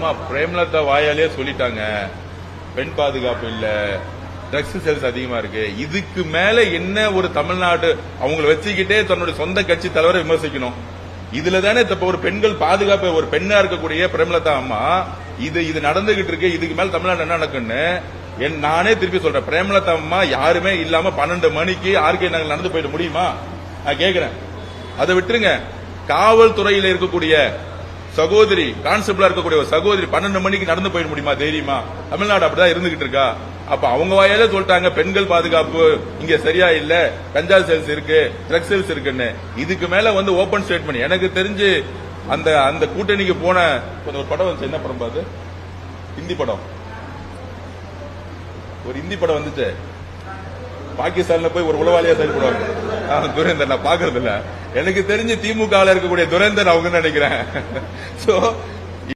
அம்மா பிரேமலதா வாயாலே சொல்லிட்டாங்க, பெண் பாதுகாப்பு இல்ல, ட்ரக்ஸ் சேல்ஸ் அதிகமா இருக்கு. இதுக்கு மேல என்ன ஒரு தமிழ்நாடு அவங்களை வச்சுக்கிட்டே தன்னுடைய சொந்த கட்சி தலைவரை விமர்சிக்கணும்? இதுல தானே இப்ப ஒரு பெண்கள் பாதுகாப்பு, ஒரு பெண்ணா இருக்கக்கூடிய பிரேமலதா அம்மா இது நடந்துகிட்டு இருக்கு. இதுக்கு மேல தமிழ்நாடு என்ன நடக்குன்னு நானே திருப்பி சொல்றேன். பிரேமலதா அம்மா யாருமே இல்லாம 12 மணிக்கு ஆர்கே நகர் நடந்து போயிட முடியுமா? நான் கேக்குறேன். அதை விட்டுருங்க. காவல்துறையில் இருக்கக்கூடிய சகோதரி, கான்ஸ்டபிளா இருக்கக்கூடிய ஒரு சகோதரி 12 மணிக்கு நடந்து போயிட முடியுமா? தைரியமா? தமிழ்நாடு அப்படிதான் இருந்துகிட்டு இருக்கா? அப்ப அவங்க வாயாலே சொல்லிட்டாங்க பெண்கள் பாதுகாப்பு இங்க சரியா இல்ல, கஞ்சா சேல்ஸ் இருக்கு, ட்ரக் சேல்ஸ் இருக்குன்னு. இதுக்கு மேல ஓபன் ஸ்டேட்மெண்ட். எனக்கு தெரிஞ்சு அந்த கூட்டணிக்கு போன ஒரு படம் வந்து, என்ன படம் பாத்து, ஹிந்தி படம், ஒரு ஹிந்தி படம் வந்துச்சு, பாகிஸ்தான்ல போய் ஒரு உளவாளியா செயல்படுவாங்க, துரேந்தர். நான் பாக்குறது இல்ல. எனக்கு தெரிஞ்சு திமுக இருக்கக்கூடிய துரேந்தர் அவங்க நினைக்கிறேன். சோ